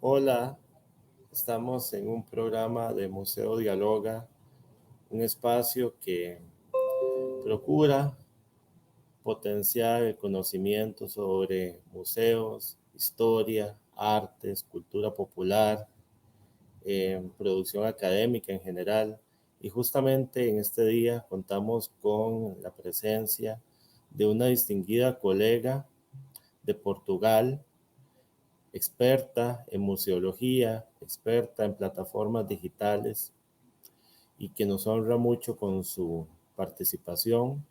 Hola, estamos en un programa de Museo Dialoga, un espacio que procura potenciar el conocimiento sobre museos, historia, artes, cultura popular, producción académica en general. Y justamente en este día contamos con la presencia de una distinguida colega de Portugal, experta en museología, experta en plataformas digitales y que nos honra mucho con su participación.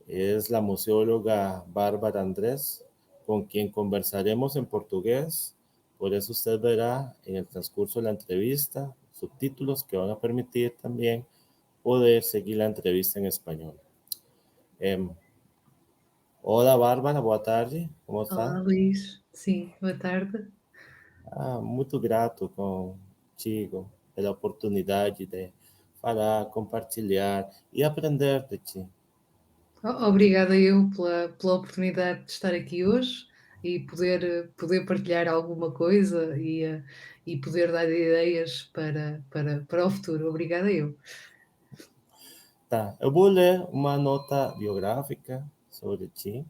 Es la museóloga Bárbara Andrés, con quien conversaremos en portugués. Por eso usted verá en el transcurso de la entrevista subtítulos que van a permitir también poder seguir la entrevista en español. Em, Hola Bárbara, boa tarde, como está? Olá, Luís. Sim, boa tarde. Muito grato contigo pela oportunidade de falar, compartilhar e aprender de ti. Obrigada eu pela oportunidade de estar aqui hoje e poder partilhar alguma coisa e poder dar ideias para o futuro. Obrigada eu. Tá, eu vou ler uma nota biográfica sobre ti.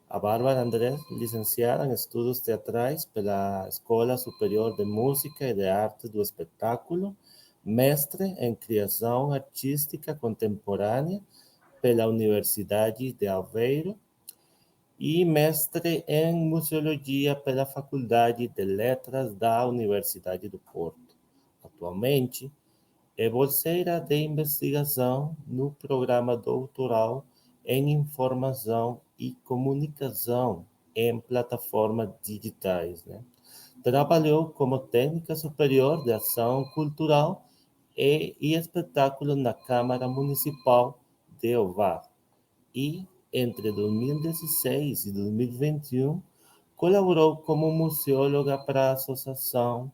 A Bárbara Andrés, licenciada em Estudos Teatrais pela Escola Superior de Música e de Artes do Espetáculo, mestre em Criação Artística Contemporânea pela Universidade de Aveiro e mestre em Museologia pela Faculdade de Letras da Universidade do Porto. Atualmente, é bolseira de investigação no programa doutoral em Informação e Comunicação em plataformas digitais, né? Trabalhou como técnica superior de ação cultural e espetáculo na Câmara Municipal de Ovar e, entre 2016 e 2021, colaborou como museóloga para a Associação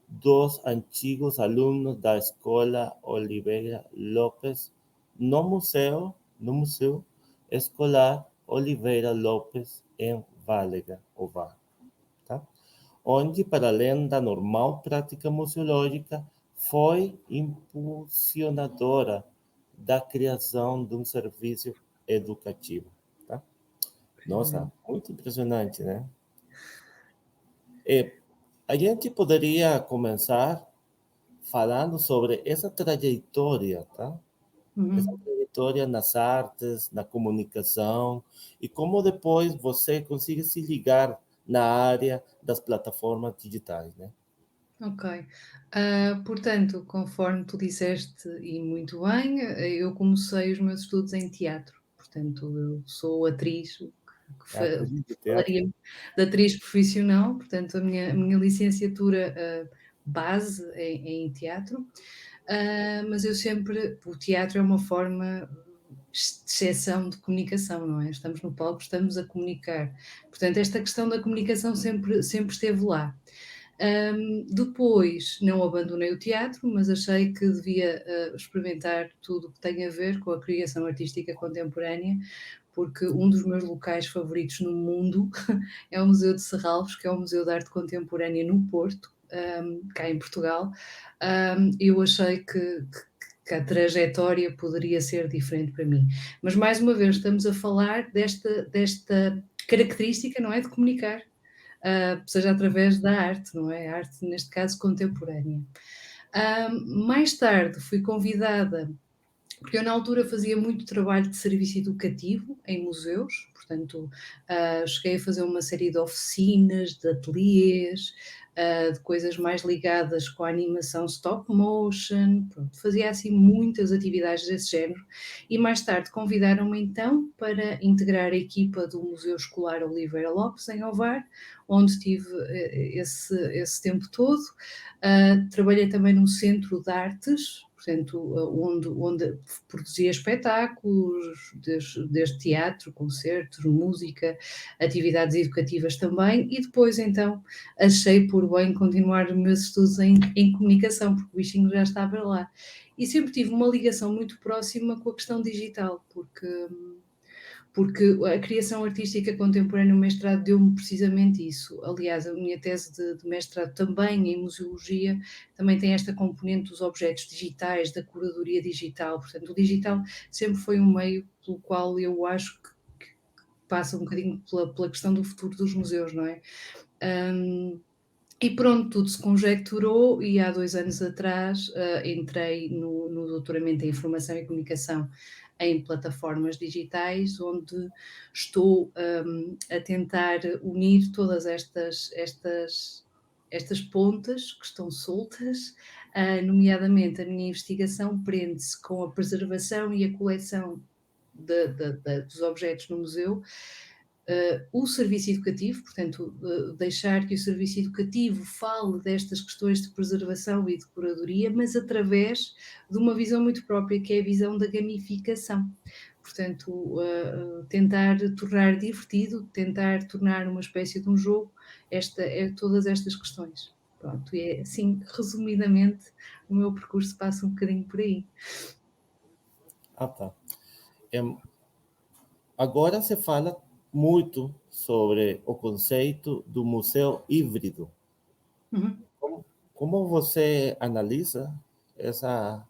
dos antigos alunos da Escola Oliveira Lopes no Museu Escolar Oliveira Lopes em Válega, Ovar, tá? Onde, para além da normal prática museológica, foi impulsionadora da criação de um serviço educativo, tá? Nossa, muito impressionante, né? E a gente poderia começar falando sobre essa trajetória, tá? Essa Uhum. trajetória nas artes, na comunicação, e como depois você consegue se ligar na área das plataformas digitais, né? Ok. Portanto, conforme tu disseste e muito bem, eu comecei os meus estudos em teatro. Portanto, eu sou atriz, o que É atriz de teatro. falaria de atriz profissional. Portanto, a minha licenciatura, base é em teatro, mas eu sempre o teatro é uma forma de exceção de comunicação, não é? Estamos no palco, estamos a comunicar. Portanto, esta questão da comunicação sempre esteve lá. Depois não abandonei o teatro, mas achei que devia experimentar tudo o que tem a ver com a criação artística contemporânea, porque um dos meus locais favoritos no mundo é o Museu de Serralves, que é o Museu de Arte Contemporânea no Porto, cá em Portugal. Eu achei que a trajetória poderia ser diferente para mim. Mas mais uma vez estamos a falar desta característica, não é, de comunicar, seja através da arte, não é? A arte, neste caso, contemporânea. Mais tarde fui convidada, porque eu na altura fazia muito trabalho de serviço educativo em museus, portanto, cheguei a fazer uma série de oficinas, de ateliês, de coisas mais ligadas com a animação stop motion, pronto, fazia assim muitas atividades desse género e mais tarde convidaram-me então para integrar a equipa do Museu Escolar Oliveira Lopes em Ovar, onde tive esse tempo todo. Trabalhei também num centro de artes, portanto, onde produzia espetáculos, desde teatro, concertos, música, atividades educativas também, e depois então achei por bem continuar os meus estudos em comunicação, porque o bichinho já estava lá. E sempre tive uma ligação muito próxima com a questão digital, porque porque a criação artística contemporânea, o mestrado deu-me precisamente isso. Aliás, a minha tese de mestrado também em museologia também tem esta componente dos objetos digitais, da curadoria digital. Portanto, o digital sempre foi um meio pelo qual eu acho que passa um bocadinho pela questão do futuro dos museus, não é? E pronto, tudo se conjecturou e há 2 anos atrás, entrei no doutoramento em Informação e Comunicação em plataformas digitais, onde estou, a tentar unir todas estas pontas que estão soltas, nomeadamente a minha investigação prende-se com a preservação e a coleção dos objetos no museu, o serviço educativo, portanto, deixar que o serviço educativo fale destas questões de preservação e de curadoria, mas através de uma visão muito própria, que é a visão da gamificação. Portanto, tentar tornar divertido, tentar tornar uma espécie de um jogo todas estas questões. Pronto, e é assim, resumidamente, o meu percurso passa um bocadinho por aí. Ah, tá. Agora se fala muito sobre o conceito do museu híbrido. Uhum. Como você analisa essa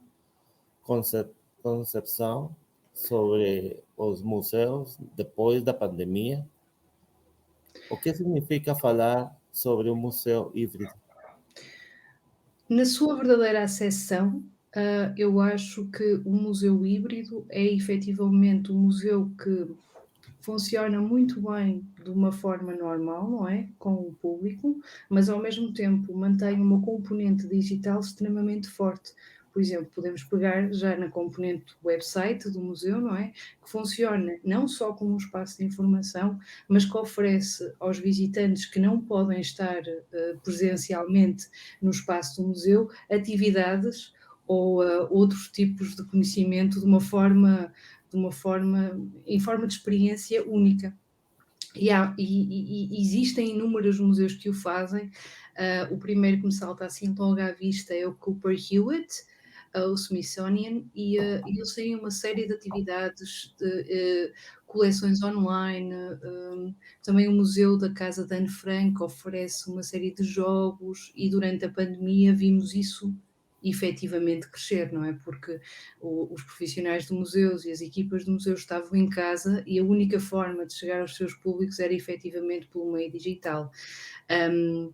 concepção sobre os museus depois da pandemia? O que significa falar sobre um museu híbrido? Na sua verdadeira acessão, eu acho que o museu híbrido é efetivamente um museu que funciona muito bem de uma forma normal, não é? Com o público, mas ao mesmo tempo mantém uma componente digital extremamente forte. Por exemplo, podemos pegar já na componente website do museu, não é? Que funciona não só como um espaço de informação, mas que oferece aos visitantes que não podem estar presencialmente no espaço do museu atividades ou outros tipos de conhecimento em forma de experiência única. E existem inúmeros museus que o fazem. O primeiro que me salta assim logo à vista é o Cooper Hewitt, o Smithsonian, e eles têm uma série de atividades, de coleções online. Também o Museu da Casa de Anne Frank oferece uma série de jogos, e durante a pandemia vimos isso efetivamente crescer, não é? Porque os profissionais de museus e as equipas de museus estavam em casa e a única forma de chegar aos seus públicos era efetivamente pelo meio digital. Um,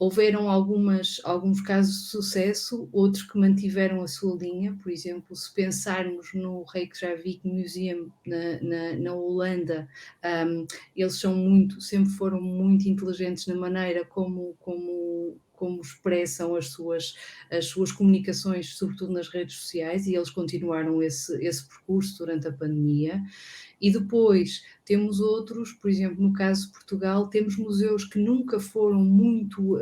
Houveram alguns casos de sucesso, outros que mantiveram a sua linha. Por exemplo, se pensarmos no Reykjavik Museum na Holanda, eles sempre foram muito inteligentes na maneira como expressam as suas comunicações, sobretudo nas redes sociais, e eles continuaram esse percurso durante a pandemia. E depois temos outros, por exemplo, no caso de Portugal, temos museus que nunca foram muito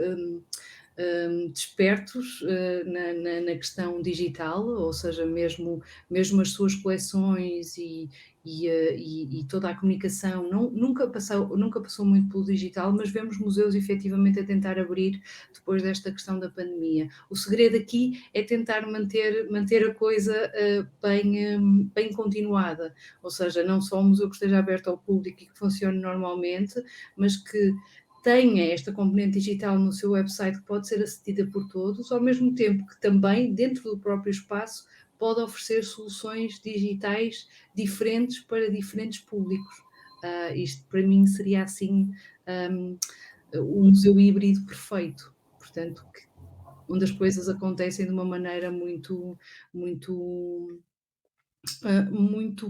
despertos na questão digital, ou seja, mesmo as suas coleções e toda a comunicação nunca passou muito pelo digital, mas vemos museus efetivamente a tentar abrir depois desta questão da pandemia. O segredo aqui é tentar manter a coisa bem continuada, ou seja, não só um museu que esteja aberto ao público e que funcione normalmente, mas que tenha esta componente digital no seu website, que pode ser acedida por todos, ao mesmo tempo que também, dentro do próprio espaço, pode oferecer soluções digitais diferentes para diferentes públicos. Isto para mim seria assim um museu híbrido perfeito, portanto, onde as coisas acontecem de uma maneira muito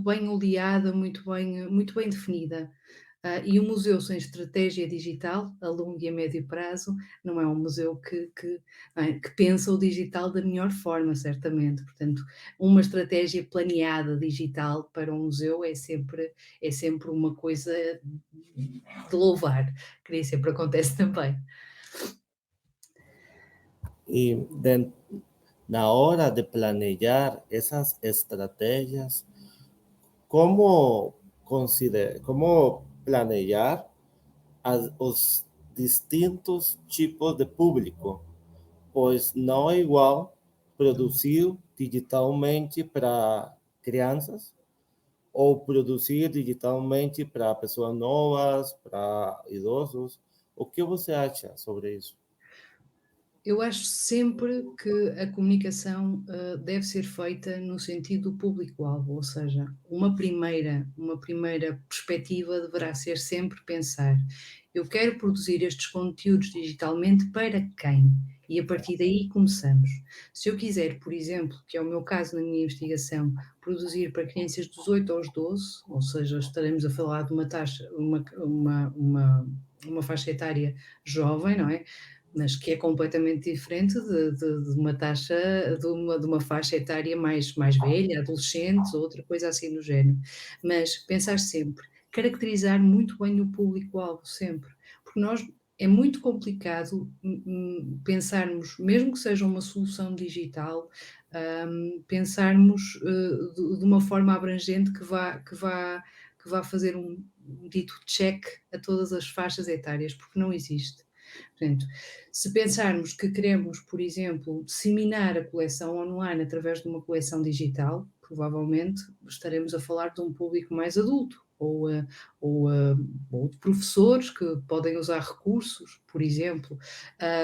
bem oleada, muito bem definida. E um museu sem estratégia digital, a longo e a médio prazo, não é um museu que pensa o digital da melhor forma, certamente. Portanto, uma estratégia planeada digital para um museu é sempre uma coisa de louvar, que nem sempre acontece também. E na hora de planejar essas estratégias, como planejar os distintos tipos de público? Pois não é igual produzir digitalmente para crianças ou produzir digitalmente para pessoas novas, para idosos. O que você acha sobre isso? Eu acho sempre que a comunicação, deve ser feita no sentido do público-alvo, ou seja, uma primeira perspectiva deverá ser sempre pensar: "Eu quero produzir estes conteúdos digitalmente para quem?" E a partir daí começamos. Se eu quiser, por exemplo, que é o meu caso na minha investigação, produzir para crianças dos 8 aos 12, ou seja, estaremos a falar de uma taxa uma faixa etária jovem, não é? Mas que é completamente diferente de uma taxa de uma faixa etária mais velha, adolescentes ou outra coisa assim do género. Mas pensar sempre, caracterizar muito bem o público-alvo sempre, porque nós é muito complicado, pensarmos, mesmo que seja uma solução digital, pensarmos, de uma forma abrangente que vá fazer um dito check a todas as faixas etárias, porque não existe. Portanto, se pensarmos que queremos, por exemplo, disseminar a coleção online através de uma coleção digital, provavelmente estaremos a falar de um público mais adulto, ou, ou de professores que podem usar recursos, por exemplo.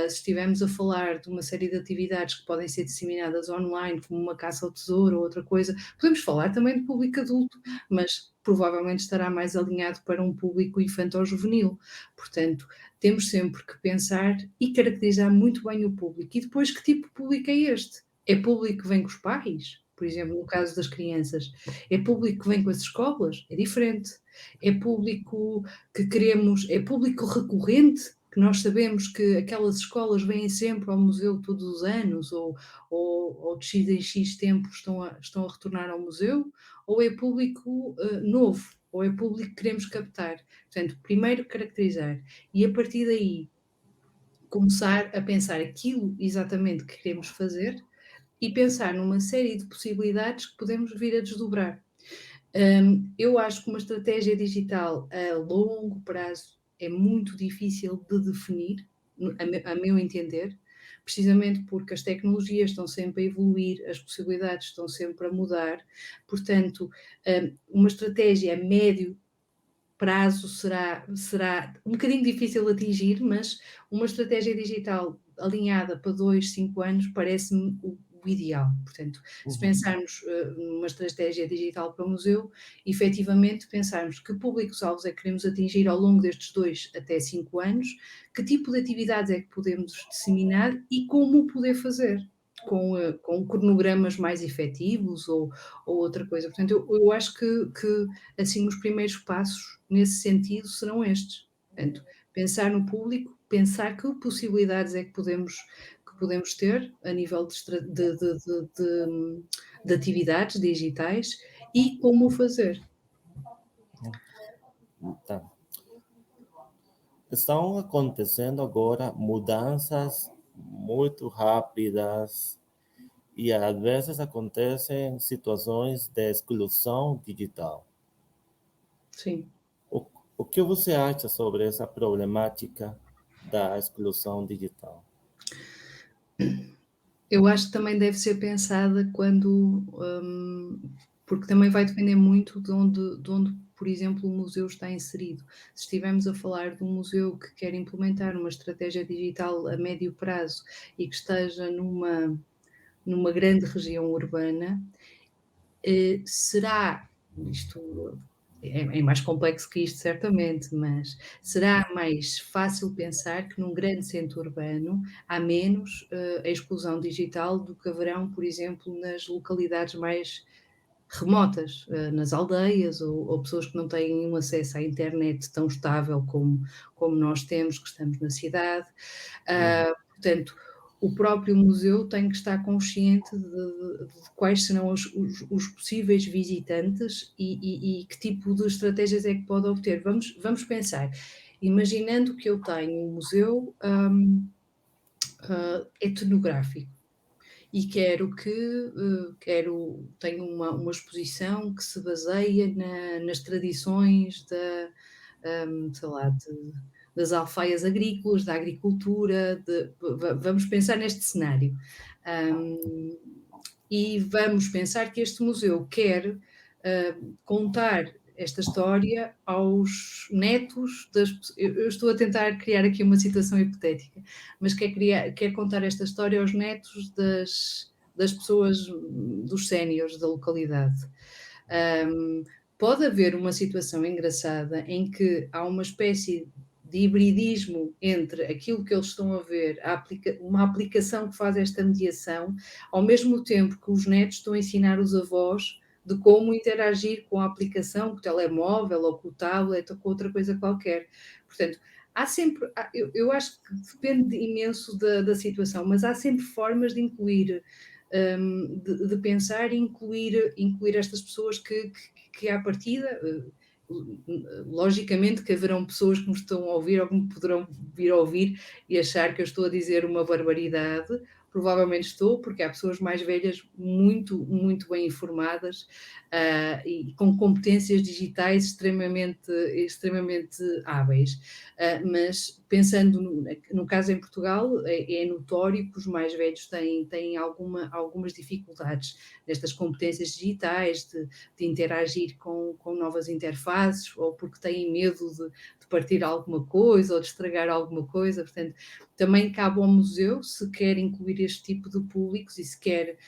Se estivermos a falar de uma série de atividades que podem ser disseminadas online, como uma caça ao tesouro ou outra coisa, podemos falar também de público adulto, mas provavelmente estará mais alinhado para um público infantil-juvenil. Portanto, temos sempre que pensar e caracterizar muito bem o público. E depois, que tipo de público é este? É público que vem com os pais? Por exemplo, no caso das crianças. É público que vem com as escolas? É diferente. É público que queremos, é público recorrente, que nós sabemos que aquelas escolas vêm sempre ao museu todos os anos, ou de X em X tempo estão a retornar ao museu, ou é público novo, ou é público que queremos captar. Portanto, primeiro caracterizar e a partir daí começar a pensar aquilo exatamente que queremos fazer e pensar numa série de possibilidades que podemos vir a desdobrar. Eu acho que uma estratégia digital a longo prazo é muito difícil de definir, a meu entender, precisamente porque as tecnologias estão sempre a evoluir, as possibilidades estão sempre a mudar, portanto, uma estratégia a médio prazo será um bocadinho difícil de atingir, mas uma estratégia digital alinhada para 2, 5 anos parece-me o ideal. Portanto, se Uhum. pensarmos, numa estratégia digital para o museu, efetivamente pensarmos que públicos-alvos é que queremos atingir ao longo destes 2 até 5 anos, que tipo de atividades é que podemos disseminar e como o poder fazer, com cronogramas mais efetivos ou outra coisa. Portanto, eu acho que assim, os primeiros passos nesse sentido serão estes. Portanto, pensar no público, pensar que possibilidades é que podemos ter a nível de atividades digitais e como o fazer. Tá. Estão acontecendo agora mudanças muito rápidas e às vezes acontecem situações de exclusão digital. Sim. O, o que você acha sobre essa problemática da exclusão digital? Eu acho que também deve ser pensada quando, porque também vai depender muito de onde, por exemplo, o museu está inserido. Se estivermos a falar de um museu que quer implementar uma estratégia digital a médio prazo e que esteja numa grande região urbana, será isto é mais complexo que isto certamente, mas será mais fácil pensar que num grande centro urbano há menos, a exclusão digital do que haverão, por exemplo, nas localidades mais remotas, nas aldeias ou pessoas que não têm um acesso à internet tão estável como nós temos, que estamos na cidade. Uhum. Portanto, o próprio museu tem que estar consciente de quais serão os possíveis visitantes e que tipo de estratégias é que pode obter. Vamos pensar, imaginando que eu tenho um museu, etnográfico e tenho uma exposição que se baseia nas tradições sei lá, das alfaias agrícolas, da agricultura, vamos pensar neste cenário. Hum, e vamos pensar que este museu quer contar esta história aos netos das eu estou a tentar criar aqui uma situação hipotética, mas quer contar esta história aos netos das pessoas, dos séniores da localidade. Hum, Pode haver uma situação engraçada em que há uma espécie de hibridismo entre aquilo que eles estão a ver, uma aplicação que faz esta mediação, ao mesmo tempo que os netos estão a ensinar os avós de como interagir com a aplicação, com o telemóvel ou com o tablet ou com outra coisa qualquer. Portanto, há sempre, eu acho que depende imenso da situação, mas há sempre formas de incluir, de pensar e incluir estas pessoas que à partida, logicamente que haverão pessoas que me estão a ouvir ou que me poderão vir a ouvir e achar que eu estou a dizer uma barbaridade. Provavelmente estou, porque há pessoas mais velhas muito, muito bem informadas, e com competências digitais extremamente hábeis. Mas pensando no caso em Portugal, é notório que os mais velhos têm algumas dificuldades nestas competências digitais, de interagir com novas interfaces, ou porque têm medo de partir alguma coisa ou de estragar alguma coisa. Portanto, também cabe ao museu, se quer incluir este tipo de públicos e se quer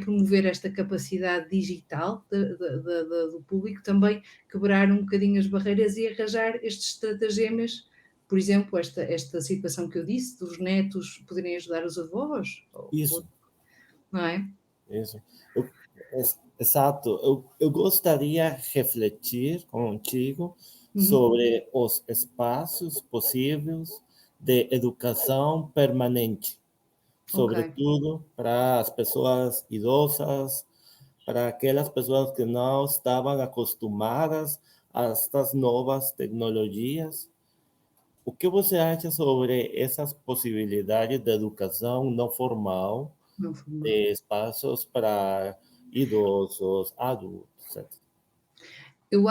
promover esta capacidade digital do público, também quebrar um bocadinho as barreiras e arranjar estes estratagemas. Por exemplo, esta situação que eu disse, dos netos poderem ajudar os avós, Isso, não é? isso. Eu, exato. Eu gostaria de refletir contigo Uhum. sobre os espaços possíveis de educação permanente, Ok, sobretudo para as pessoas idosas, para aquelas pessoas que não estavam acostumadas a estas novas tecnologias. O que você acha sobre essas possibilidades de educação não formal, não foi mal. de espaços para idosos, adultos, etc. Eu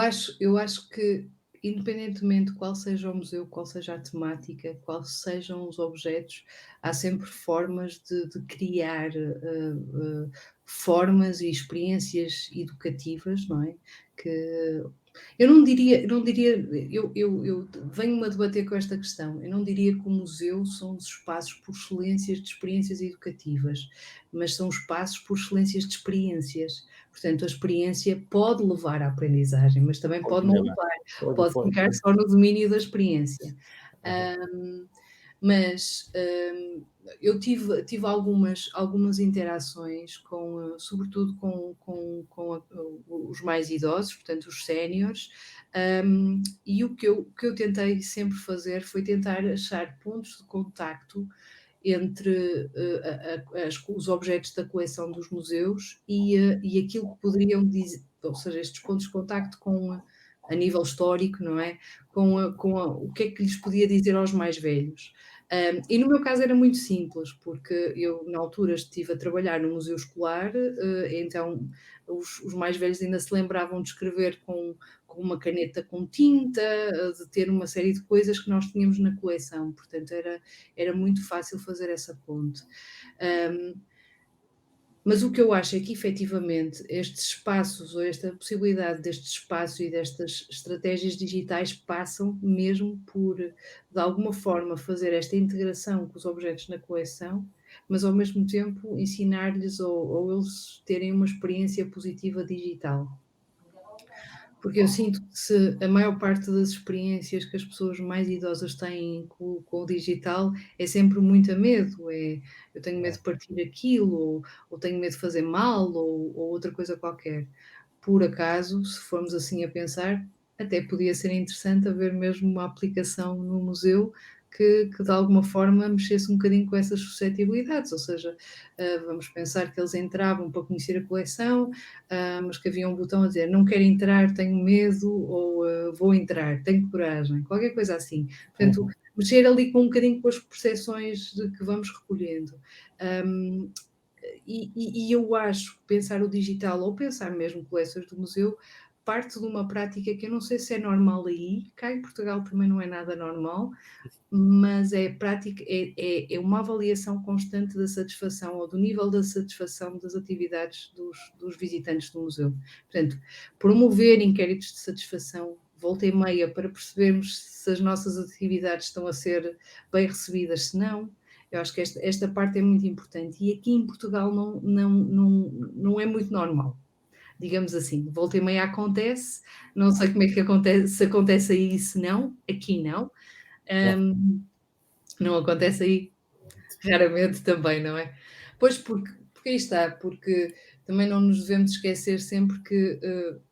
acho que, independentemente qual seja o museu, qual seja a temática, quais sejam os objetos, há sempre formas de criar formas e experiências educativas, não é? Que eu não diria, eu venho-me a debater com esta questão. Eu não diria que o museu são os espaços por excelências de experiências educativas, mas são espaços por excelências de experiências. Portanto, a experiência pode levar à aprendizagem, mas também Pode pode não levar, levar, pode, pode pode. ficar só no domínio da experiência. Ajá. Mas eu tive algumas interações sobretudo com os mais idosos, portanto os séniores, e o que eu tentei sempre fazer foi tentar achar pontos de contacto entre os objetos da coleção dos museus e aquilo que poderiam dizer, ou seja, estes pontos de contacto a nível histórico, não é? O que é que lhes podia dizer aos mais velhos. E no meu caso era muito simples, porque eu na altura estive a trabalhar no museu escolar, então os mais velhos ainda se lembravam de escrever com uma caneta com tinta, de ter uma série de coisas que nós tínhamos na coleção, portanto era muito fácil fazer essa ponte. Um, mas o que eu acho é que efetivamente estes espaços, ou esta possibilidade deste espaço e destas estratégias digitais passam mesmo por, de alguma forma, fazer esta integração com os objetos na coleção, mas ao mesmo tempo ensinar-lhes ou eles terem uma experiência positiva digital. Porque eu sinto que se a maior parte das experiências que as pessoas mais idosas têm com o digital é sempre muito a medo, eu tenho medo de partir aquilo, ou tenho medo de fazer mal, ou outra coisa qualquer. Por acaso, se formos assim a pensar, até podia ser interessante haver mesmo uma aplicação no museu que de alguma forma mexesse um bocadinho com essas suscetibilidades, ou seja, vamos pensar que eles entravam para conhecer a coleção, mas que havia um botão a dizer não quero entrar, tenho medo, ou vou entrar, tenho coragem, qualquer coisa assim. Portanto, Uhum. mexer ali com um bocadinho com as percepções de que vamos recolhendo. Um, e eu acho que pensar o digital ou pensar mesmo coleções do museu parte de uma prática que eu não sei se é normal aí, cá em Portugal também não é nada normal, mas é prática, é uma avaliação constante da satisfação ou do nível da satisfação das atividades dos visitantes do museu. Portanto, promover inquéritos de satisfação, volta e meia, para percebermos se as nossas atividades estão a ser bem recebidas, se não. Eu acho que esta parte é muito importante e aqui em Portugal não é muito normal, digamos assim. Volta e meia acontece, não sei como é que acontece, se acontece aí, se não, aqui não. Ya. Não acontece aí, raramente também, não é? Pois, porque aí está, porque também não nos devemos esquecer sempre que,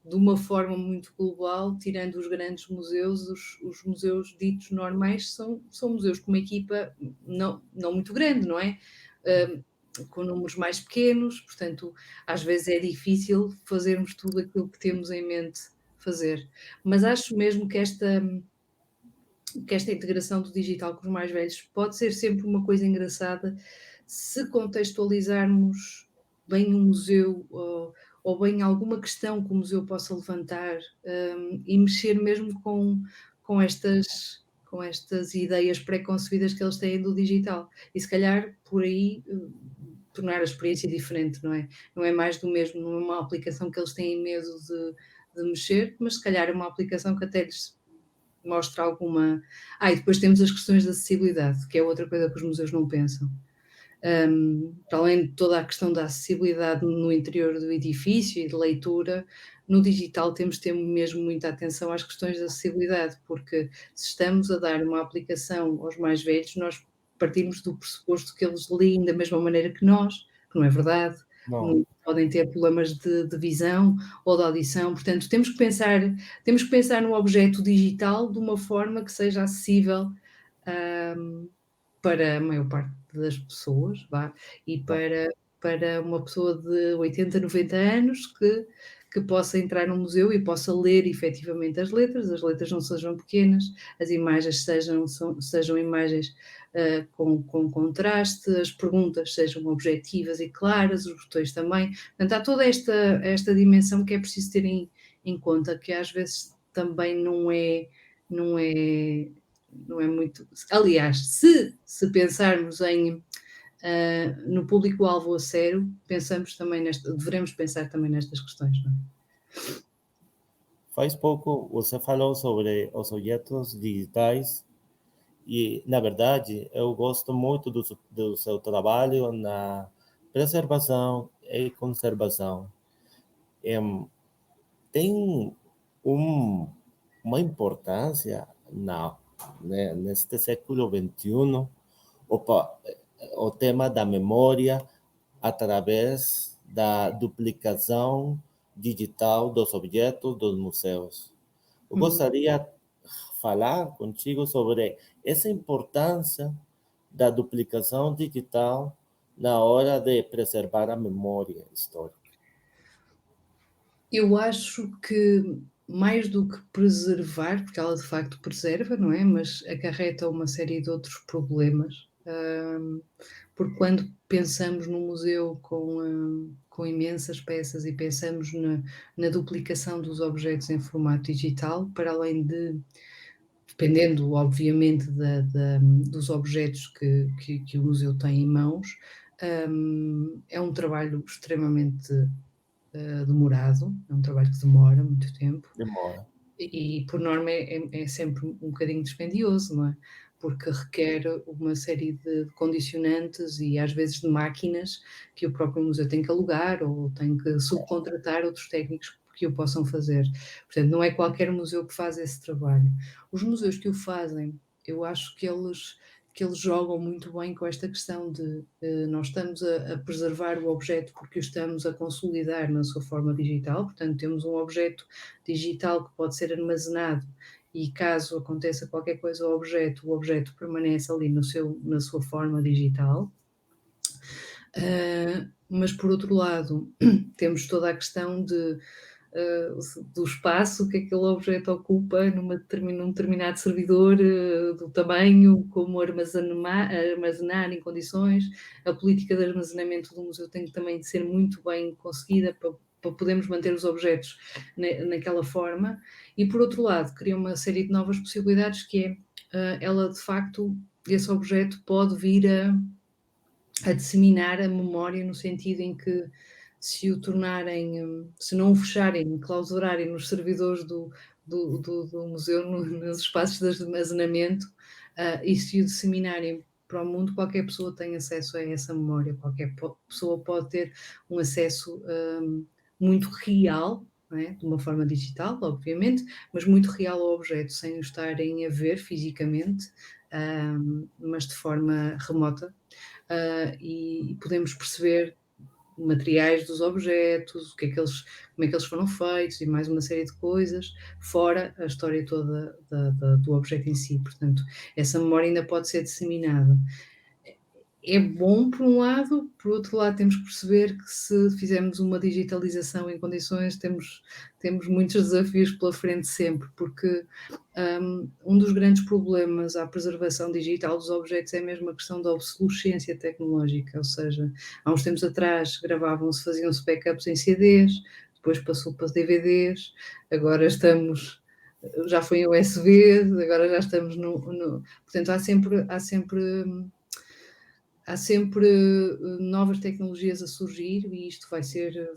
de uma forma muito global, tirando os grandes museus, os museus ditos normais são museus com uma equipa não muito grande, não é? Hum, com números mais pequenos, portanto, às vezes é difícil fazermos tudo aquilo que temos em mente fazer. Mas acho mesmo que esta integração do digital com os mais velhos pode ser sempre uma coisa engraçada se contextualizarmos bem um museu ou bem alguma questão que o museu possa levantar, e mexer mesmo com estas ideias pré-concebidas que eles têm do digital. E se calhar por aí tornar a experiência diferente, não é? Não é mais do mesmo, não é uma aplicação que eles têm medo de mexer, mas se calhar é uma aplicação que até lhes mostra alguma. E depois temos as questões de acessibilidade, que é outra coisa que os museus não pensam. Para além de toda a questão da acessibilidade no interior do edifício e de leitura, no digital temos de ter mesmo muita atenção às questões de acessibilidade, porque se estamos a dar uma aplicação aos mais velhos, nós partimos do pressuposto que eles leem da mesma maneira que nós, que não é verdade. No, Podem ter problemas de visão ou de audição, portanto temos que pensar no objeto digital de uma forma que seja acessível, hum, para a maior parte das pessoas, vá, e no. para uma pessoa de 80, 90 anos que possa entrar no museu e possa ler efetivamente as letras não sejam pequenas, as imagens sejam imagens, com contraste, as perguntas sejam objetivas e claras, os botões também. Portanto, há toda esta dimensão que é preciso ter em conta, que às vezes também não é não é muito. Aliás, se pensarmos no público-alvo a sério, devemos pensar também nestas questões, não é? Faz pouco você falou sobre os objetos digitais e, na verdade, eu gosto muito do seu trabalho na preservação e conservação. Em, tem um, uma importância neste século XXI opa, o tema da memória através da duplicação digital dos objetos dos museus. Eu Uhum. gostaria de falar contigo sobre essa importância da duplicação digital na hora de preservar a memória histórica. Eu acho que mais do que preservar, porque ela de facto preserva, não é? Mas acarreta uma série de outros problemas. Porque quando pensamos num museu com imensas peças e pensamos na duplicação dos objetos em formato digital, para além de, dependendo obviamente dos objetos que o museu tem em mãos, é um trabalho extremamente demorado, é um trabalho que demora muito tempo Demora. e por norma é sempre um bocadinho dispendioso, não é? Porque requer uma série de condicionantes e às vezes de máquinas que o próprio museu tem que alugar ou tem que subcontratar outros técnicos que o possam fazer. Portanto, não é qualquer museu que faz esse trabalho. Os museus que o fazem, eu acho que eles jogam muito bem com esta questão de nós estamos a preservar o objeto porque o estamos a consolidar na sua forma digital, portanto, temos um objeto digital que pode ser armazenado e caso aconteça qualquer coisa ao objeto, o objeto permanece ali na sua forma digital. Mas por outro lado, temos toda a questão do espaço que aquele objeto ocupa num determinado servidor, do tamanho, como armazenar em condições. A política de armazenamento do museu tem que também ser muito bem conseguida para podermos manter os objetos naquela forma, e por outro lado, cria uma série de novas possibilidades que é, ela de facto, esse objeto pode vir a disseminar a memória no sentido em que se o tornarem, se não o fecharem, clausurarem nos servidores do museu, nos espaços de armazenamento, e se o disseminarem para o mundo, qualquer pessoa tem acesso a essa memória, qualquer pessoa pode ter um acesso muito real, não é? De uma forma digital, obviamente, mas muito real ao objeto, sem o estarem a ver fisicamente, mas de forma remota, e podemos perceber materiais dos objetos, o que é que eles, como é que eles foram feitos e mais uma série de coisas, fora a história toda do objeto em si. Portanto, essa memória ainda pode ser disseminada. É bom por um lado, por outro lado temos que perceber que se fizermos uma digitalização em condições, temos muitos desafios pela frente sempre, porque um dos grandes problemas à preservação digital dos objetos é mesmo a questão da obsolescência tecnológica, ou seja, há uns tempos atrás gravavam-se, faziam-se backups em CDs, depois passou para DVDs, agora estamos, já foi em USB, agora já estamos portanto há sempre novas tecnologias a surgir e isto vai ser,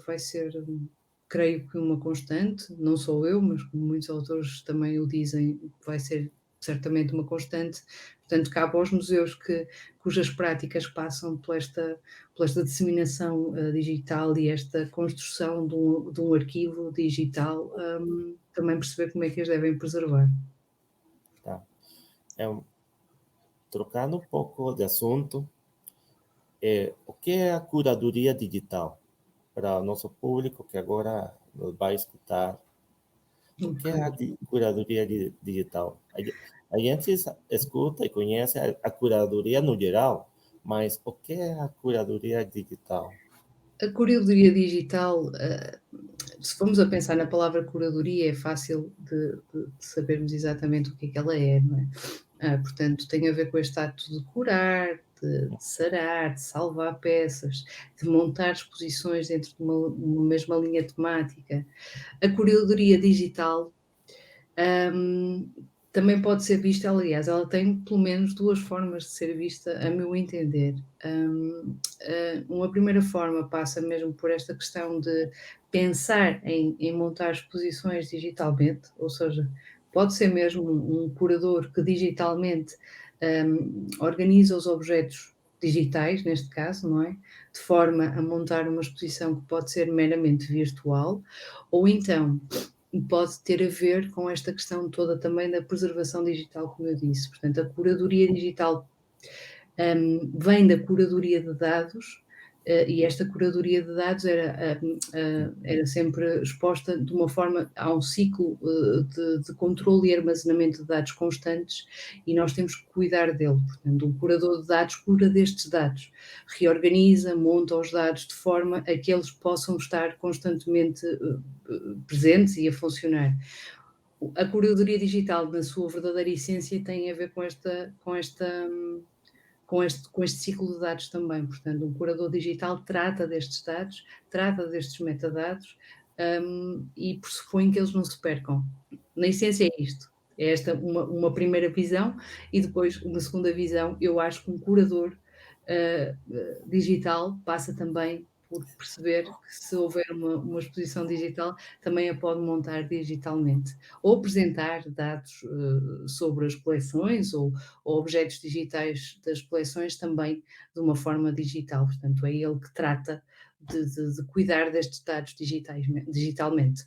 creio que uma constante, não sou eu, mas como muitos autores também o dizem, vai ser certamente uma constante. Portanto, cabe aos museus cujas práticas passam por esta disseminação digital e esta construção de um arquivo digital, também perceber como é que as devem preservar. Tá. Trocando um pouco de assunto, o que é a curadoria digital? Para o nosso público que agora nos vai escutar, o que é a curadoria digital? A gente escuta e conhece a curadoria no geral, mas o que é a curadoria digital? A curadoria digital, se formos a pensar na palavra curadoria, é fácil de sabermos exatamente o que é que ela é, não é? Portanto, tem a ver com este ato de curar, de sarar, de salvar peças, de montar exposições dentro de uma mesma linha temática. A curadoria digital, também pode ser vista, aliás, ela tem pelo menos duas formas de ser vista, a meu entender. Uma primeira forma passa mesmo por esta questão de pensar em montar exposições digitalmente, ou seja, pode ser mesmo um curador que digitalmente organiza os objetos digitais, neste caso, não é? De forma a montar uma exposição que pode ser meramente virtual, ou então pode ter a ver com esta questão toda também da preservação digital, como eu disse. Portanto, a curadoria digital vem da curadoria de dados, e esta curadoria de dados era sempre exposta de uma forma a um ciclo de controle e armazenamento de dados constantes, e nós temos que cuidar dele. Portanto, um curador de dados cura destes dados, reorganiza, monta os dados de forma a que eles possam estar constantemente presentes e a funcionar. A curadoria digital, na sua verdadeira essência, tem a ver com este ciclo de dados também. Portanto, um curador digital trata destes dados, trata destes metadados, e pressupõe que eles não se percam. Na essência é isto. É esta uma primeira visão, e depois uma segunda visão. Eu acho que um curador digital passa também por perceber que se houver uma exposição digital, também a pode montar digitalmente. Ou apresentar dados sobre as coleções, ou objetos digitais das coleções também de uma forma digital. Portanto, é ele que trata de cuidar destes dados digitalmente.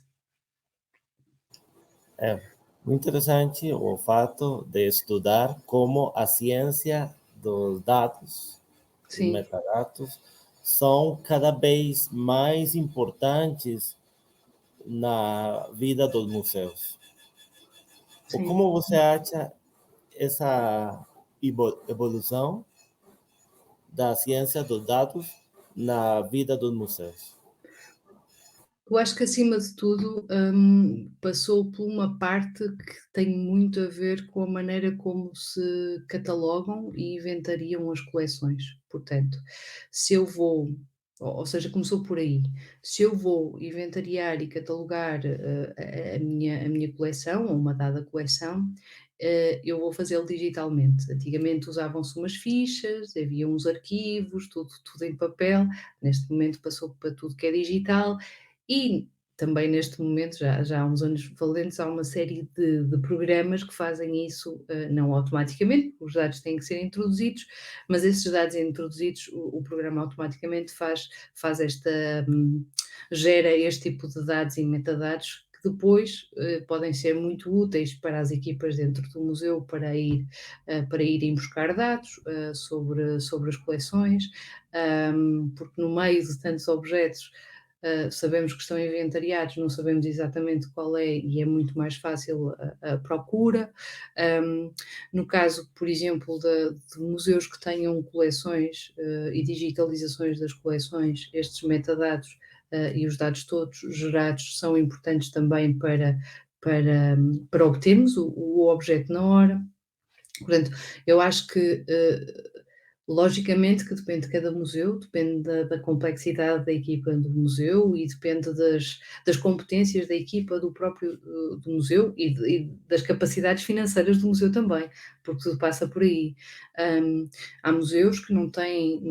É muito interessante o fato de estudar como a ciência dos dados, dos Sim, metadados, são cada vez mais importantes na vida dos museus. Ou sim. como você acha essa evolução da ciência dos dados na vida dos museus? Eu acho que acima de tudo, passou por uma parte que tem muito a ver com a maneira como se catalogam e inventariam as coleções. Portanto, se eu vou Ou seja, começou por aí. Se eu vou inventariar e catalogar, a minha coleção, ou uma dada coleção, eu vou fazê-lo digitalmente. Antigamente usavam-se umas fichas, havia uns arquivos, tudo em papel, neste momento passou para tudo que é digital e também neste momento, já há uns anos valentes, há uma série de programas que fazem isso, não automaticamente, os dados têm que ser introduzidos, mas esses dados introduzidos, o programa automaticamente faz gera este tipo de dados e metadados que depois podem ser muito úteis para as equipas dentro do museu para irem buscar dados sobre as coleções, porque no meio de tantos objetos sabemos que estão inventariados, não sabemos exatamente qual é e é muito mais fácil a procura. Um, no caso, por exemplo, de museus que tenham coleções e digitalizações das coleções, estes metadados e os dados todos gerados são importantes também para obtermos o objeto na hora. Portanto, eu acho que, logicamente que depende de cada museu, depende da complexidade da equipa do museu e depende das competências da equipa do próprio, do museu e das capacidades financeiras do museu também, porque tudo passa por aí. Hum, há museus que não têm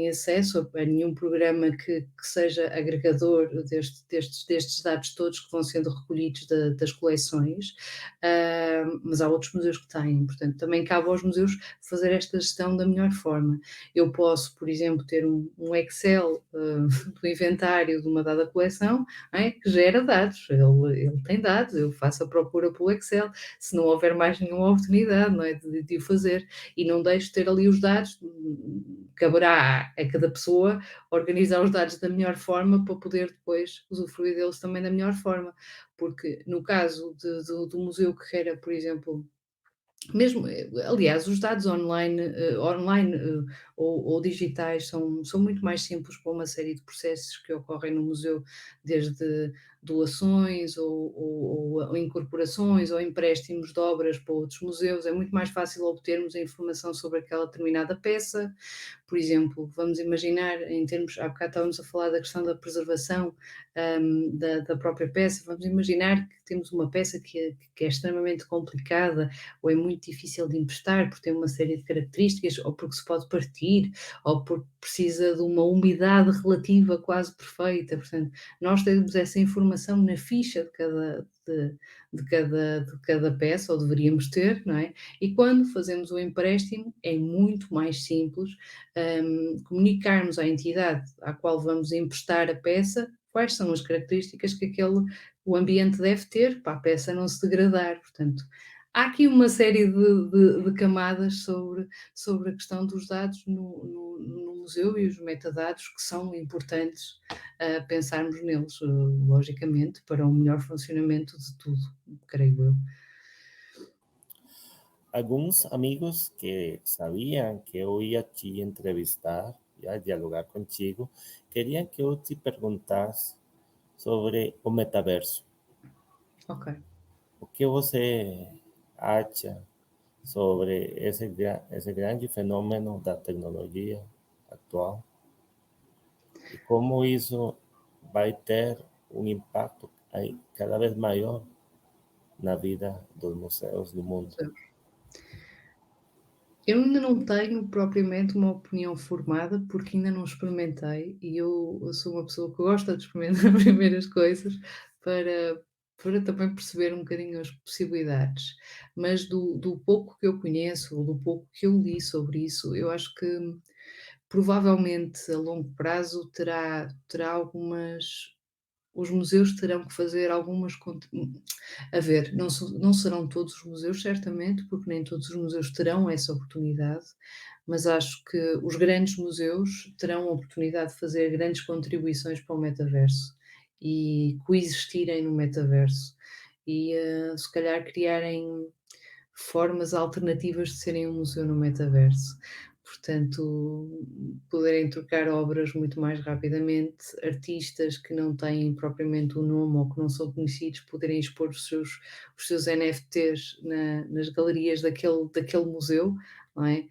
acesso a nenhum programa que seja agregador destes dados todos que vão sendo recolhidos das coleções, mas há outros museus que têm, portanto, também cabe aos museus fazer esta gestão da melhor forma. Eu posso, por exemplo, ter um Excel do inventário de uma dada coleção, não é, que gera dados, ele tem dados, eu faço a procura pelo Excel, se não houver mais nenhuma oportunidade, não é, de o fazer, e não deixo de ter ali os dados, caberá a cada pessoa organizar os dados da melhor forma para poder depois usufruir deles também da melhor forma, porque no caso do museu que queira, por exemplo, mesmo, aliás, os dados online ou digitais são muito mais simples para uma série de processos que ocorrem no museu, desde doações ou incorporações ou empréstimos de obras para outros museus. É muito mais fácil obtermos a informação sobre aquela determinada peça. Por exemplo, vamos imaginar, em termos, há bocado estávamos a falar da questão da preservação da própria peça, vamos imaginar que temos uma peça que é extremamente complicada ou é muito difícil de emprestar, porque tem uma série de características, ou porque se pode partir, ou porque precisa de uma umidade relativa quase perfeita. Portanto, nós temos essa informação na ficha de cada peça, ou deveríamos ter, não é? E quando fazemos o empréstimo, é muito mais simples comunicarmos à entidade à qual vamos emprestar a peça quais são as características que o ambiente deve ter para a peça não se degradar. Portanto, há aqui uma série de camadas sobre a questão dos dados no museu e os metadados que são importantes pensarmos neles, logicamente, para o melhor funcionamento de tudo, creio eu. Algunos amigos que sabían que yo iba a te entrevistar y a dialogar contigo, querían que yo te preguntas sobre o metaverso. Ok. O que você acha sobre esse grande fenômeno da tecnologia atual e como isso vai ter um impacto aí cada vez maior na vida dos museus do mundo? Eu ainda não tenho propriamente uma opinião formada, porque ainda não experimentei e eu sou uma pessoa que gosta de experimentar primeiras coisas para para também perceber um bocadinho as possibilidades. Mas do pouco que eu conheço ou do pouco que eu li sobre isso, eu acho que provavelmente a longo prazo terá algumas os museus terão que fazer algumas a ver, não serão todos os museus, certamente, porque nem todos os museus terão essa oportunidade, mas acho que os grandes museus terão a oportunidade de fazer grandes contribuições para o metaverso e coexistirem no metaverso e, se calhar criarem formas alternativas de serem um museu no metaverso. Portanto, poderem trocar obras muito mais rapidamente, artistas que não têm propriamente um nome ou que não são conhecidos poderem expor os seus NFTs nas galerias daquele museu, não é?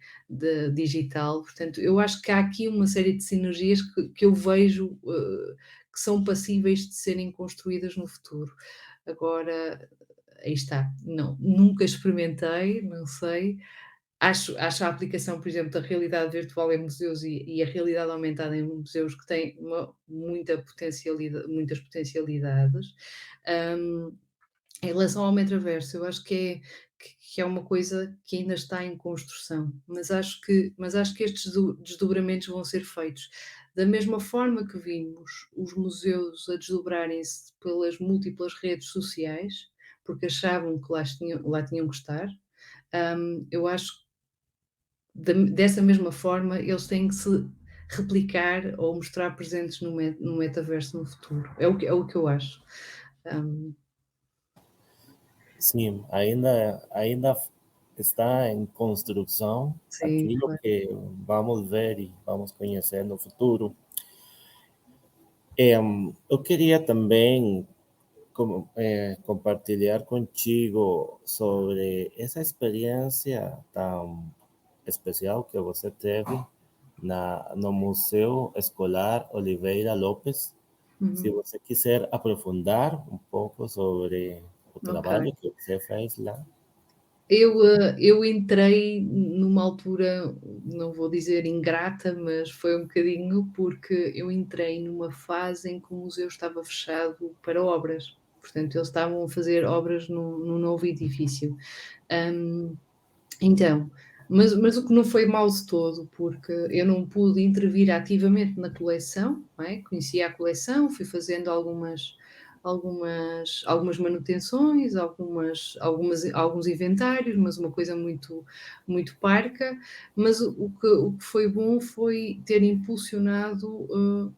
Digital. Portanto, eu acho que há aqui uma série de sinergias que eu vejo que são passíveis de serem construídas no futuro. Agora, aí está, não, nunca experimentei, não sei. Acho a aplicação, por exemplo, da realidade virtual em museus e a realidade aumentada em museus que tem muitas potencialidades. Hum, Em relação ao metaverso, eu acho que é uma coisa que ainda está em construção, mas acho que estes desdobramentos vão ser feitos. Da mesma forma que vimos os museus a desdobrarem-se pelas múltiplas redes sociais, porque achavam que lá tinham que estar, eu acho dessa mesma forma, eles têm que se replicar ou mostrar presentes no metaverso no futuro. É o que eu acho. Hum, Sim, ainda está em construção sim, aquilo claro. que vamos ver e vamos conhecer no futuro. Eu queria também compartilhar contigo sobre essa experiência tão especial que você teve no Museu Escolar Oliveira Lopes. Se Uhum. você quiser aprofundar um pouco sobre o Ok. trabalho que você fez lá. Eu entrei numa altura, não vou dizer ingrata, mas foi um bocadinho, porque eu entrei numa fase em que o museu estava fechado para obras. Portanto, eles estavam a fazer obras num novo edifício. Hum, Então, mas o que não foi mau de todo, porque eu não pude intervir ativamente na coleção, não é? Conhecia a coleção, fui fazendo algumas manutenções, alguns inventários, mas uma coisa muito muito parca. Mas o que foi bom foi ter impulsionado,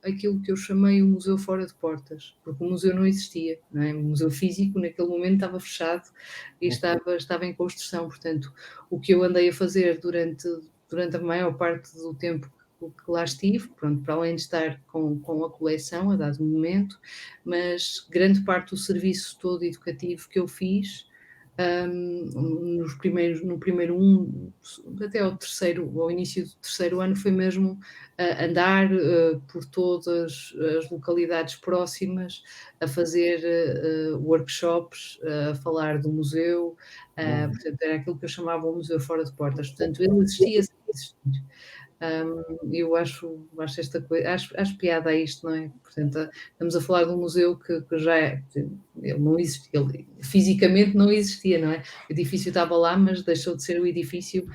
aquilo que eu chamei o museu fora de portas, porque o museu não existia, não é? O museu físico naquele momento estava fechado e Uhum, estava em construção. Portanto, o que eu andei a fazer durante a maior parte do tempo que lá estive, pronto, para além de estar com a coleção a dado momento, mas grande parte do serviço todo educativo que eu fiz, no primeiro até ao início do terceiro ano, foi mesmo andar por todas as localidades próximas, a fazer workshops, a falar do museu. uhum. Portanto, era aquilo que eu chamava o museu fora de portas. Portanto, ele existia sem existir. Eu acho esta coisa, acho piada a isto, não é? Portanto, estamos a falar de um museu que já é, ele não existia, ele fisicamente não existia, não é? O edifício estava lá, mas deixou de ser o edifício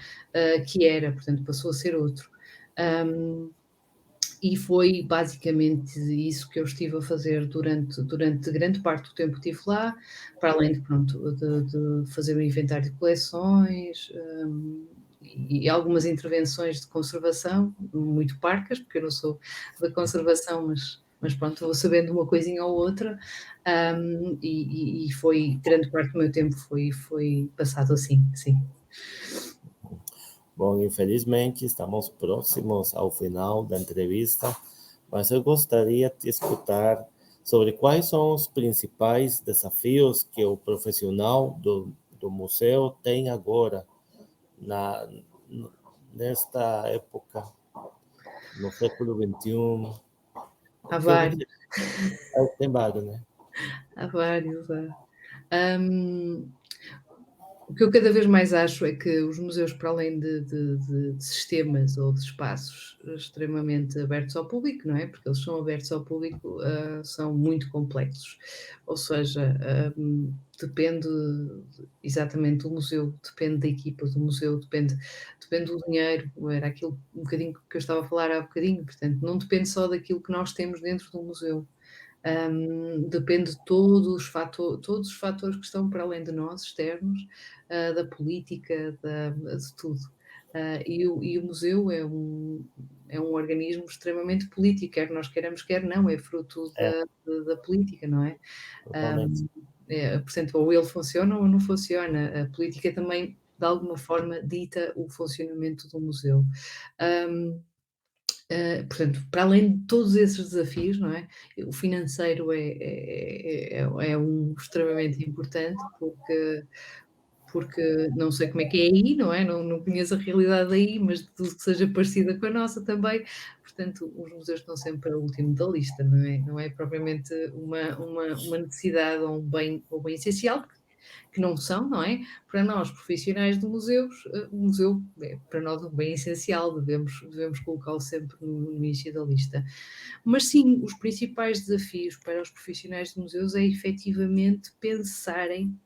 que era, portanto, passou a ser outro. Um, e foi basicamente isso que eu estive a fazer durante grande parte do tempo que estive lá, para além de, pronto, de fazer o inventário de coleções, e algumas intervenções de conservação, muito parcas, porque eu não sou da conservação, mas pronto, vou sabendo uma coisinha ou outra, e foi grande parte do meu tempo foi passado assim, sim. Bom, infelizmente estamos próximos ao final da entrevista, mas eu gostaria de escutar sobre quais são os principais desafios que o profissional do museu tem agora, na, nesta época, no século XXI. O Há que vários, você tem vários, né? há vários, há. Hum, O que eu cada vez mais acho é que os museus, para além de sistemas ou de espaços extremamente abertos ao público, não é? Porque eles são abertos ao público, são muito complexos. Ou seja, depende exatamente do museu, depende da equipa do museu, depende do dinheiro, era aquilo um bocadinho que eu estava a falar há bocadinho, portanto, não depende só daquilo que nós temos dentro do museu. Depende de todos os fatores que estão para além de nós, externos, da política, de tudo. E o museu é um organismo extremamente político, quer nós queiramos, quer não, é fruto É, da política, não é? totalmente. Hum, Portanto, ou ele funciona ou não funciona. A política também, de alguma forma, dita o funcionamento do museu. Hum, Portanto, para além de todos esses desafios, não é? O financeiro é um extremamente importante, porque não sei como é que é aí, não é? Não conheço a realidade aí, mas tudo que seja parecida com a nossa também. Portanto, os museus estão sempre a último da lista, não é? Não é propriamente uma necessidade ou um bem essencial, que não são, não é? Para nós, profissionais de museus, o museu é para nós um bem essencial, devemos colocá-lo sempre no início da lista. Mas sim, os principais desafios para os profissionais de museus é efetivamente pensarem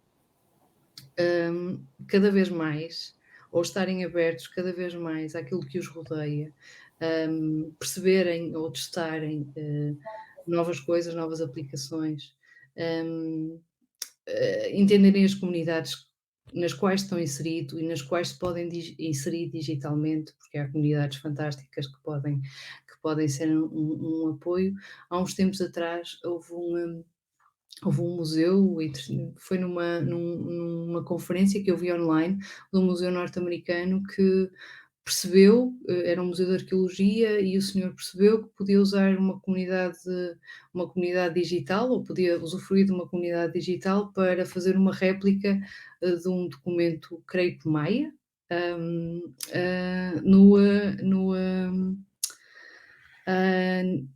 cada vez mais, ou estarem abertos cada vez mais àquilo que os rodeia, perceberem ou testarem novas coisas, novas aplicações, hum, entenderem as comunidades nas quais estão inseridos e nas quais se podem inserir digitalmente, porque há comunidades fantásticas que podem ser um apoio. Há uns tempos atrás houve um museu, foi numa conferência que eu vi online, de um museu norte-americano que percebeu, era um museu de arqueologia, e o senhor percebeu que podia usar uma comunidade digital, ou podia usufruir de uma comunidade digital para fazer uma réplica de um documento, creio que maia, ah,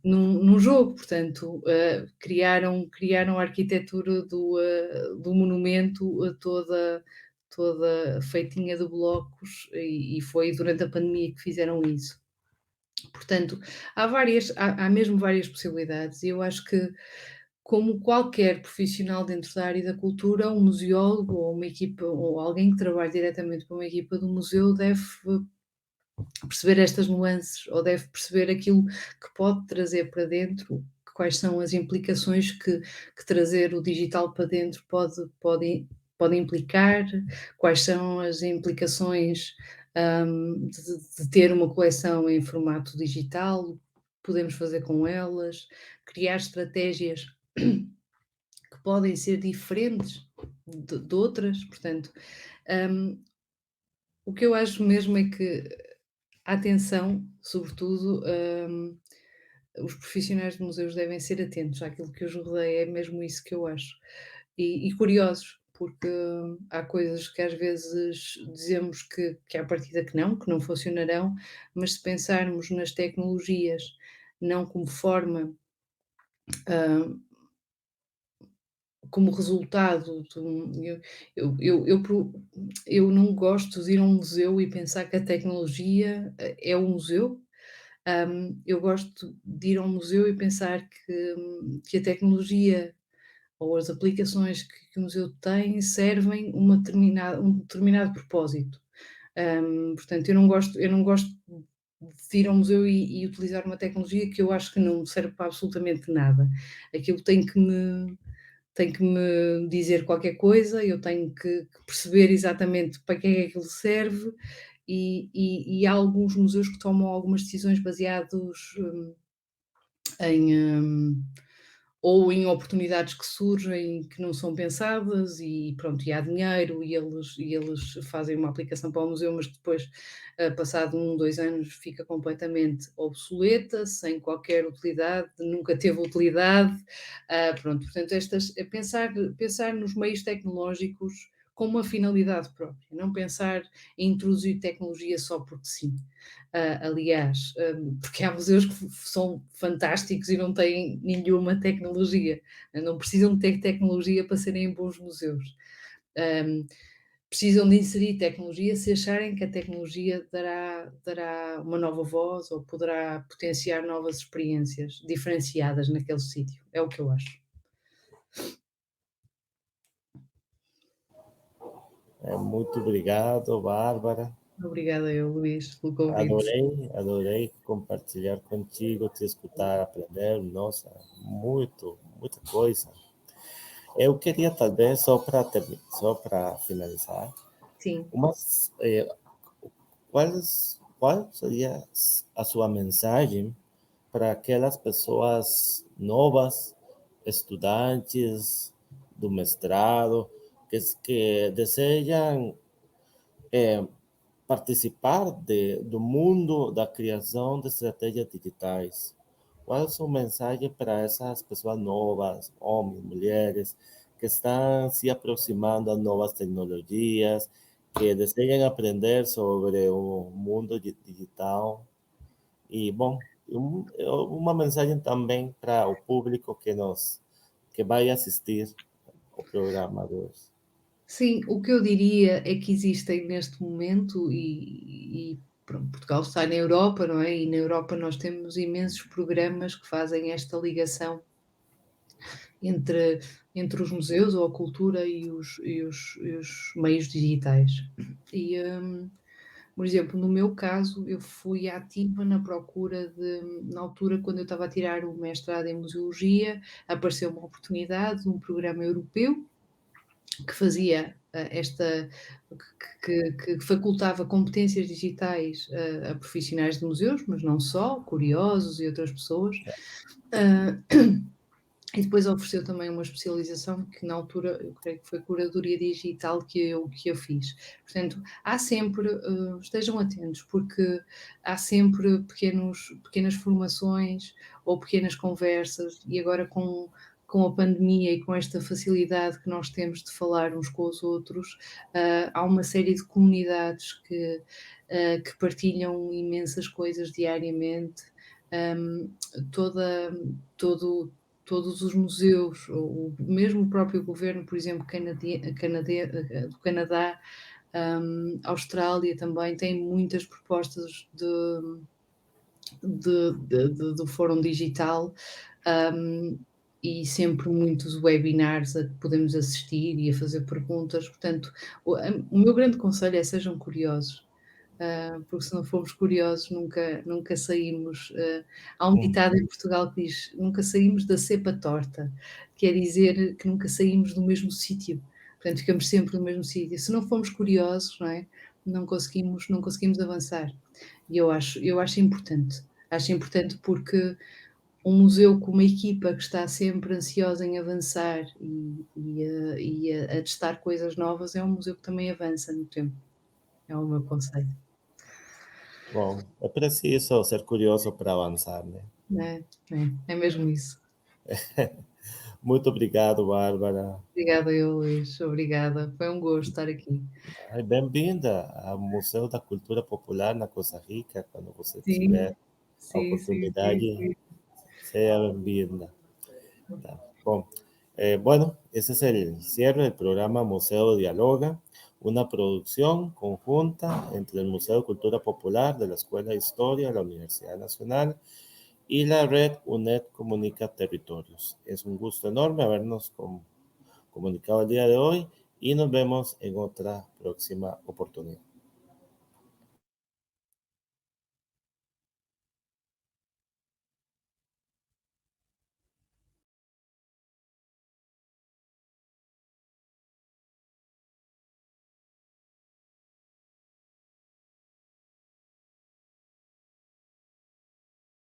num jogo, portanto, criaram a arquitetura do monumento toda feitinha de blocos, e foi durante a pandemia que fizeram isso. Portanto, há mesmo várias possibilidades, e eu acho que, como qualquer profissional dentro da área da cultura, um museólogo ou uma equipa ou alguém que trabalhe diretamente para uma equipa do museu deve perceber estas nuances, ou deve perceber aquilo que pode trazer para dentro, quais são as implicações que trazer o digital para dentro pode implicar, quais são as implicações, de ter uma coleção em formato digital, o que podemos fazer com elas, criar estratégias que podem ser diferentes de outras. Portanto, hum, o que eu acho mesmo é que a atenção, sobretudo, os profissionais de museus devem ser atentos àquilo que os rodeia, é mesmo isso que eu acho. E curiosos, porque há coisas que às vezes dizemos que à partida que não funcionarão, mas se pensarmos nas tecnologias não como forma, hã, como resultado de um eu não gosto de ir a um museu e pensar que a tecnologia é o museu. Eu gosto de ir a um museu e pensar que a tecnologia ou as aplicações que o museu tem servem um determinado propósito. Portanto, eu não gosto de ir a um museu e utilizar uma tecnologia que eu acho que não serve para absolutamente nada. Aquilo tem que me dizer qualquer coisa, eu tenho que perceber exatamente para que é que aquilo serve, e há alguns museus que tomam algumas decisões baseados em, ou em oportunidades que surgem que não são pensadas, e pronto, e há dinheiro, e eles fazem uma aplicação para o museu, mas depois, passado 2 anos, fica completamente obsoleta, sem qualquer utilidade, nunca teve utilidade. Pronto, portanto, pensar nos meios tecnológicos com uma finalidade própria, não pensar em introduzir tecnologia só porque sim. Aliás, porque há museus que são fantásticos e não têm nenhuma tecnologia, não precisam de ter tecnologia para serem bons museus. Hum, Precisam de inserir tecnologia se acharem que a tecnologia dará uma nova voz, ou poderá potenciar novas experiências diferenciadas naquele sítio. É o que eu acho. Muito obrigado, Bárbara. Obrigada eu, Luís, pelo convite. Adorei compartilhar contigo, te escutar, aprender. Nossa, muita coisa. Eu queria, talvez, só para finalizar, Sim. umas, qual seria a sua mensagem para aquelas pessoas novas, estudantes do mestrado, que desejam participar do mundo da criação de estratégias digitais? Qual é a sua mensagem para essas pessoas novas, homens, mulheres, que están se aproximando a nuevas tecnologías, que desean aprender sobre un mundo digital. E, bom, uma mensagem também para o público que vai assistir ao programa de hoje. Sim, o que eu diria é que existem neste momento e pronto, Portugal está na Europa, não é? E na Europa nós temos imensos programas que fazem esta ligação entre, entre os museus ou a cultura e os meios digitais. E, por exemplo, no meu caso, eu fui ativa na procura na altura, quando eu estava a tirar o mestrado em Museologia, apareceu uma oportunidade de um programa europeu que fazia esta que facultava competências digitais a profissionais de museus, mas não só, curiosos e outras pessoas. Uh, e depois ofereceu também uma especialização que na altura eu creio que foi curadoria digital que eu fiz. Portanto, há sempre, estejam atentos, porque há sempre pequenas formações ou pequenas conversas, e agora com a pandemia e com esta facilidade que nós temos de falar uns com os outros, há uma série de comunidades que partilham imensas coisas diariamente. Um, toda, todo, Todos os museus, ou mesmo o próprio governo, por exemplo, do Canadá, Austrália também, tem muitas propostas do Fórum Digital, um, e sempre muitos webinars a que podemos assistir e a fazer perguntas. Portanto, o meu grande conselho é sejam curiosos. Porque se não formos curiosos nunca saímos. Há um Hum, ditado em Portugal que diz: nunca saímos da cepa torta, quer dizer que nunca saímos do mesmo sítio, portanto ficamos sempre no mesmo sítio. Se não formos curiosos, não é? Não conseguimos avançar. E acho importante porque um museu com uma equipa que está sempre ansiosa em avançar e a testar coisas novas é um museu que também avança no tempo, é o meu conselho. bom, é preciso ser curioso para avançar, né? É mesmo isso. Muito obrigado, Bárbara. Obrigada eu, Luís. Obrigada. Foi um gosto estar aqui. Ai, bem-vinda ao Museu da Cultura Popular na Costa Rica. Quando você Sim, tiver a sim, sim, sim, oportunidade, sim. seja bem-vinda. Tá. Bom, bueno, ese es el cierre del programa Museo Dialoga, una producción conjunta entre el Museo de Cultura Popular de la Escuela de Historia de la Universidad Nacional y la red UNED Comunica Territorios. Es un gusto enorme habernos comunicado el día de hoy y nos vemos en otra próxima oportunidad.